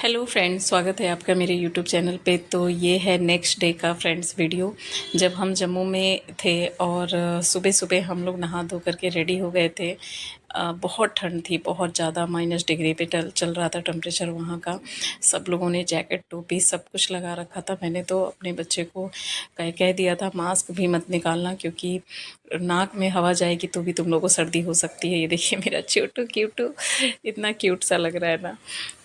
Hello friends, स्वागत है आपका मेरे यूट्यूब चैनल पे। तो ये है नेक्स्ट डे का फ्रेंड्स वीडियो, जब हम जम्मू में थे और सुबह सुबह हम लोग नहा धो करके रेडी हो गए थे। बहुत ठंड थी, बहुत ज़्यादा -डिग्री पे चल रहा था टेम्परेचर वहाँ का। सब लोगों ने जैकेट टोपी सब कुछ लगा रखा था। मैंने तो अपने बच्चे को कह दिया था मास्क भी मत निकालना, क्योंकि नाक में हवा जाएगी तो भी तुम लोगों को सर्दी हो सकती है। ये देखिए मेरा छोटू क्यूटू, इतना क्यूट सा लग रहा है ना।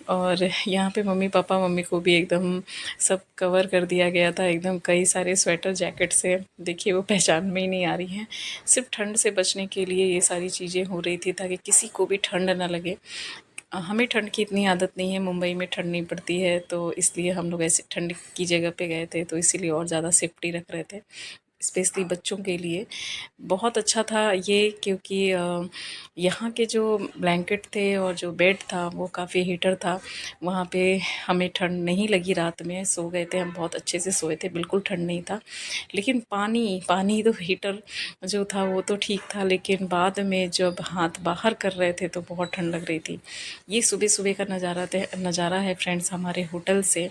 और यहाँ पे मम्मी पापा, मम्मी को भी एकदम सब कवर कर दिया गया था, एकदम कई सारे स्वेटर जैकेट से। देखिए वो पहचान में ही नहीं आ रही हैं। सिर्फ ठंड से बचने के लिए ये सारी चीज़ें हो रही थी, ताकि किसी को भी ठंड ना लगे। हमें ठंड की इतनी आदत नहीं है, मुंबई में ठंड नहीं पड़ती है, तो इसलिए हम लोग ऐसे ठंड की जगह पे गए थे, तो इसीलिए और ज़्यादा सेफ्टी रख रहे थे, स्पेशली बच्चों के लिए। बहुत अच्छा था ये, क्योंकि यहाँ के जो ब्लैंकेट थे और जो बेड था वो काफ़ी हीटर था। वहाँ पे हमें ठंड नहीं लगी, रात में सो गए थे हम, बहुत अच्छे से सोए थे, बिल्कुल ठंड नहीं था। लेकिन पानी पानी तो हीटर जो था वो तो ठीक था, लेकिन बाद में जब हाथ बाहर कर रहे थे तो बहुत ठंड लग रही थी। ये सुबह सुबह का नज़ारा है फ्रेंड्स, हमारे होटल से,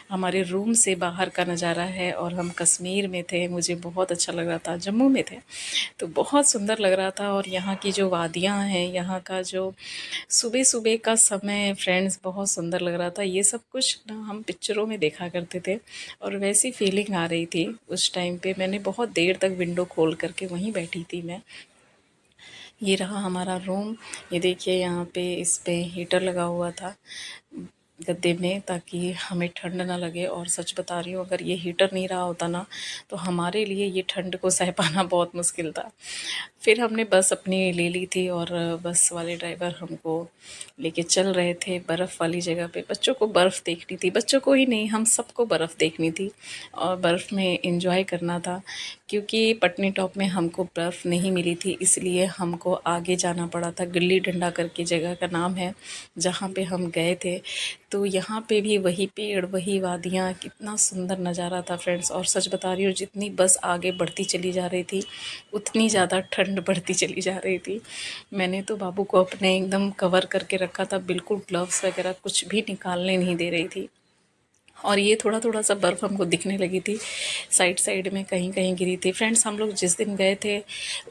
हमारे रूम से बाहर का नज़ारा है। और हम कश्मीर में थे, मुझे बहुत अच्छा लग रहा था। जम्मू में थे तो बहुत सुंदर लग रहा था। और यहाँ की जो वादियाँ हैं, यहाँ का जो सुबह सुबह का समय फ्रेंड्स, बहुत सुंदर लग रहा था। ये सब कुछ ना हम पिक्चरों में देखा करते थे, और वैसी फीलिंग आ रही थी उस टाइम पे। मैंने बहुत देर तक विंडो खोल करके वहीं बैठी थी मैं। ये रहा हमारा रूम। ये देखिए यहाँ पे इस पे हीटर लगा हुआ था गद्दे में, ताकि हमें ठंड ना लगे। और सच बता रही हूँ, अगर ये हीटर नहीं रहा होता ना, तो हमारे लिए ये ठंड को सह पाना बहुत मुश्किल था। फिर हमने बस अपनी ले ली थी, और बस वाले ड्राइवर हमको लेके चल रहे थे बर्फ़ वाली जगह पे। बच्चों को बर्फ़ देखनी थी, बच्चों को ही नहीं, हम सबको बर्फ़ देखनी थी और बर्फ़ में एंजॉय करना था। क्योंकि पटनी टॉप में हमको बर्फ़ नहीं मिली थी, इसलिए हमको आगे जाना पड़ा था। गिल्ली डंडा करके जगह का नाम है, जहाँ पे हम गए थे। तो यहाँ पे भी वही पेड़, वही वादियाँ, कितना सुंदर नज़ारा था फ्रेंड्स। और सच बता रही हूँ, जितनी बस आगे बढ़ती चली जा रही थी, उतनी ज़्यादा ठंड बढ़ती चली जा रही थी। मैंने तो बाबू को अपने एकदम कवर करके रखा था, बिल्कुल ग्लव्स वगैरह कुछ भी निकालने नहीं दे रही थी। और ये थोड़ा थोड़ा सा बर्फ़ हमको दिखने लगी थी, साइड साइड में कहीं कहीं गिरी थी। फ्रेंड्स, हम लोग जिस दिन गए थे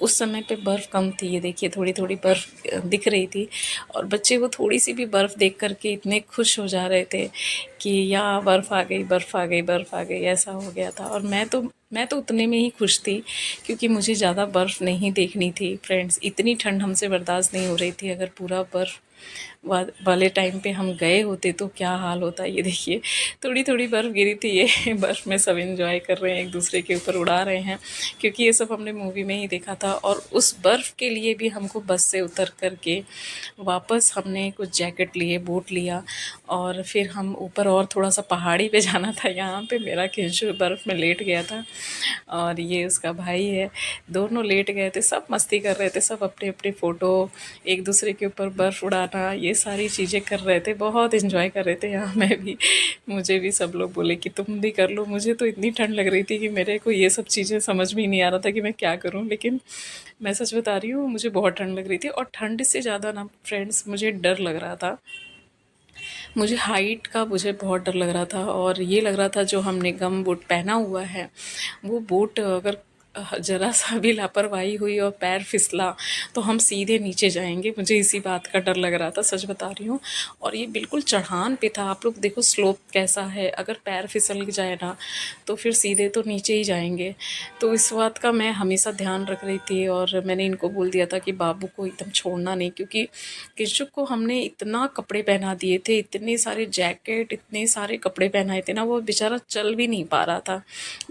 उस समय पे बर्फ़ कम थी। ये देखिए थोड़ी थोड़ी बर्फ़ दिख रही थी, और बच्चे वो थोड़ी सी भी बर्फ़ देख करके इतने खुश हो जा रहे थे कि या बर्फ़ आ गई, बर्फ़ आ गई, बर्फ़ आ गई, ऐसा हो गया था। और मैं तो उतने में ही खुश थी, क्योंकि मुझे ज़्यादा बर्फ़ नहीं देखनी थी फ्रेंड्स। इतनी ठंड हमसे बर्दाश्त नहीं हो रही थी। अगर पूरा बर्फ़ वाले टाइम पे हम गए होते तो क्या हाल होता। ये देखिए थोड़ी थोड़ी बर्फ़ गिरी थी, ये बर्फ़ में सब एंजॉय कर रहे हैं, एक दूसरे के ऊपर उड़ा रहे हैं, क्योंकि ये सब हमने मूवी में ही देखा था। और उस बर्फ़ के लिए भी हमको बस से उतर करके वापस हमने कुछ जैकेट लिए, बूट लिया, और फिर हम ऊपर और थोड़ा सा पहाड़ी पे जाना था। यहाँ पे मेरा किंशु बर्फ़ में लेट गया था, और ये उसका भाई है, दोनों लेट गए थे। सब मस्ती कर रहे थे, सब अपने अपने फ़ोटो, एक दूसरे के ऊपर बर्फ़ उड़ाना, ये सारी चीज़ें कर रहे थे, बहुत इन्जॉय कर रहे थे। यहाँ मैं भी, मुझे भी सब लोग बोले कि तुम भी कर लो। मुझे तो इतनी ठंड लग रही थी कि मेरे को ये सब चीज़ें समझ में ही नहीं आ रहा था कि मैं क्या करूँ। लेकिन मैं सच बता रही हूँ, मुझे बहुत ठंड लग रही थी। और ठंड से ज़्यादा ना फ्रेंड्स, मुझे डर लग रहा था। मुझे हाइट का मुझे बहुत डर लग रहा था, और ये लग रहा था जो हमने गम बूट पहना हुआ है, वो बूट अगर ज़रा सा भी लापरवाही हुई और पैर फिसला तो हम सीधे नीचे जाएंगे। मुझे इसी बात का डर लग रहा था, सच बता रही हूँ। और ये बिल्कुल चढ़ान पे था, आप लोग देखो स्लोप कैसा है, अगर पैर फिसल जाए ना तो फिर सीधे तो नीचे ही जाएंगे। तो इस बात का मैं हमेशा ध्यान रख रही थी, और मैंने इनको बोल दिया था कि बाबू को एकदम छोड़ना नहीं, क्योंकि किशुक को हमने इतना कपड़े पहना दिए थे, इतने सारे जैकेट, इतने सारे कपड़े पहनाए थे ना, वो बेचारा चल भी नहीं पा रहा था,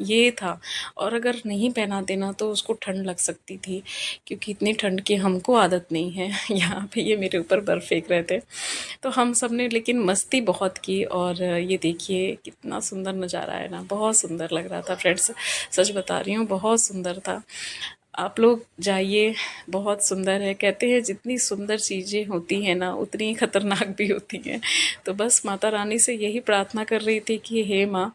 ये था। और अगर नहीं पहना देना तो उसको ठंड लग सकती थी, क्योंकि इतनी ठंड की हमको आदत नहीं है। यहाँ पे ये मेरे ऊपर बर्फ़ फेंक रहे थे, तो हम सब ने लेकिन मस्ती बहुत की। और ये देखिए कितना सुंदर नज़ारा है ना, बहुत सुंदर लग रहा था फ्रेंड्स, सच बता रही हूँ बहुत सुंदर था। आप लोग जाइए, बहुत सुंदर है। कहते हैं जितनी सुंदर चीज़ें होती हैं ना उतनी ही खतरनाक भी होती हैं। तो बस माता रानी से यही प्रार्थना कर रही थी कि हे माँ,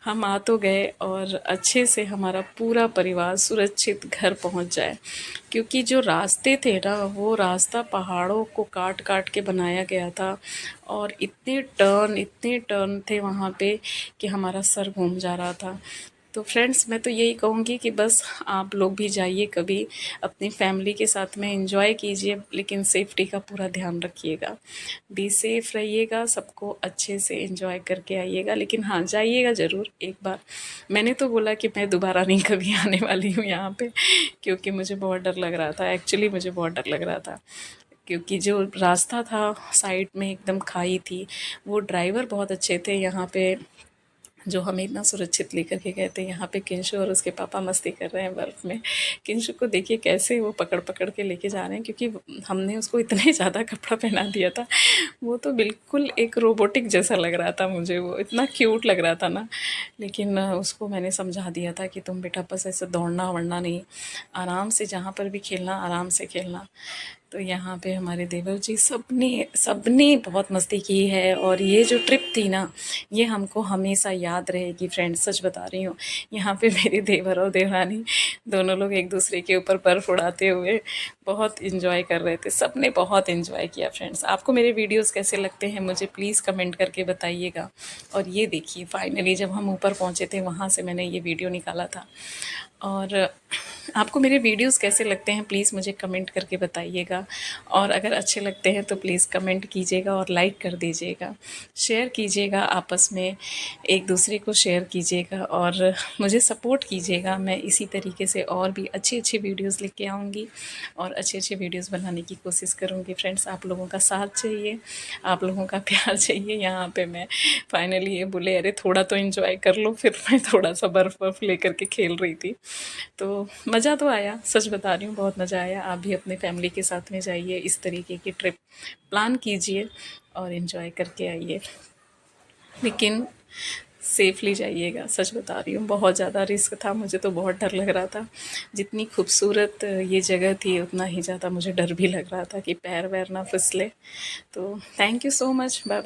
हम आ तो गए और अच्छे से हमारा पूरा परिवार सुरक्षित घर पहुँच जाए, क्योंकि जो रास्ते थे ना वो रास्ता पहाड़ों को काट काट के बनाया गया था और इतने टर्न थे वहाँ पे कि हमारा सर घूम जा रहा था। तो फ्रेंड्स, मैं तो यही कहूँगी कि बस आप लोग भी जाइए कभी, अपनी फैमिली के साथ में एंजॉय कीजिए, लेकिन सेफ्टी का पूरा ध्यान रखिएगा, बी सेफ रहिएगा, सबको अच्छे से एंजॉय करके आइएगा। लेकिन हाँ, जाइएगा ज़रूर एक बार। मैंने तो बोला कि मैं दोबारा नहीं कभी आने वाली हूँ यहाँ पे, क्योंकि मुझे बहुत डर लग रहा था। एक्चुअली मुझे बहुत डर लग रहा था, क्योंकि जो रास्ता था साइड में एकदम खाई थी। वो ड्राइवर बहुत अच्छे थे यहाँ पे, जो हमें इतना सुरक्षित लेकर के गए थे। यहाँ पे किंशु और उसके पापा मस्ती कर रहे हैं बर्फ़ में। किंशु को देखिए कैसे वो पकड़ पकड़ के लेके जा रहे हैं, क्योंकि हमने उसको इतने ज़्यादा कपड़ा पहना दिया था। वो तो बिल्कुल एक रोबोटिक जैसा लग रहा था मुझे, वो इतना क्यूट लग रहा था ना। लेकिन उसको मैंने समझा दिया था कि तुम बेटा बस ऐसे दौड़ना वड़ना नहीं, आराम से जहाँ पर भी खेलना आराम से खेलना। तो यहाँ पे हमारे देवर जी सबने सबने बहुत मस्ती की है, और ये जो ट्रिप थी ना ये हमको हमेशा याद रहेगी फ्रेंड्स, सच बता रही हूँ। यहाँ पे मेरे देवर और देवरानी दोनों लोग एक दूसरे के ऊपर बर्फ़ उड़ाते हुए बहुत इन्जॉय कर रहे थे। सबने बहुत इन्जॉय किया फ्रेंड्स। आपको मेरे वीडियोस कैसे लगते हैं मुझे प्लीज़ कमेंट करके बताइएगा। और ये देखिए फाइनली जब हम ऊपर पहुँचे थे वहाँ से मैंने ये वीडियो निकाला था। और आपको मेरे वीडियोस कैसे लगते हैं प्लीज़ मुझे कमेंट करके बताइएगा, और अगर अच्छे लगते हैं तो प्लीज़ कमेंट कीजिएगा और लाइक कर दीजिएगा, शेयर कीजिएगा आपस में, एक दूसरे को शेयर कीजिएगा और मुझे सपोर्ट कीजिएगा। मैं इसी तरीके से और भी अच्छी अच्छी वीडियोस लेके आऊँगी और अच्छे अच्छे वीडियोस बनाने की कोशिश करूँगी। फ्रेंड्स, आप लोगों का साथ चाहिए, आप लोगों का प्यार चाहिए। यहाँ पे मैं फाइनली ये बोले अरे थोड़ा तो एंजॉय कर लो, फिर मैं थोड़ा सा बर्फ़ वर्फ़ लेकर के खेल रही थी। तो मज़ा तो आया, सच बता रही हूँ, बहुत मज़ा आया। आप भी अपने फैमिली के साथ में जाइए, इस तरीके की ट्रिप प्लान कीजिए और एंजॉय करके आइए, लेकिन सेफली जाइएगा। सच बता रही हूँ, बहुत ज़्यादा रिस्क था, मुझे तो बहुत डर लग रहा था। जितनी खूबसूरत ये जगह थी उतना ही ज़्यादा मुझे डर भी लग रहा था कि पैर वैर ना फिसले। तो thank you so much, bye.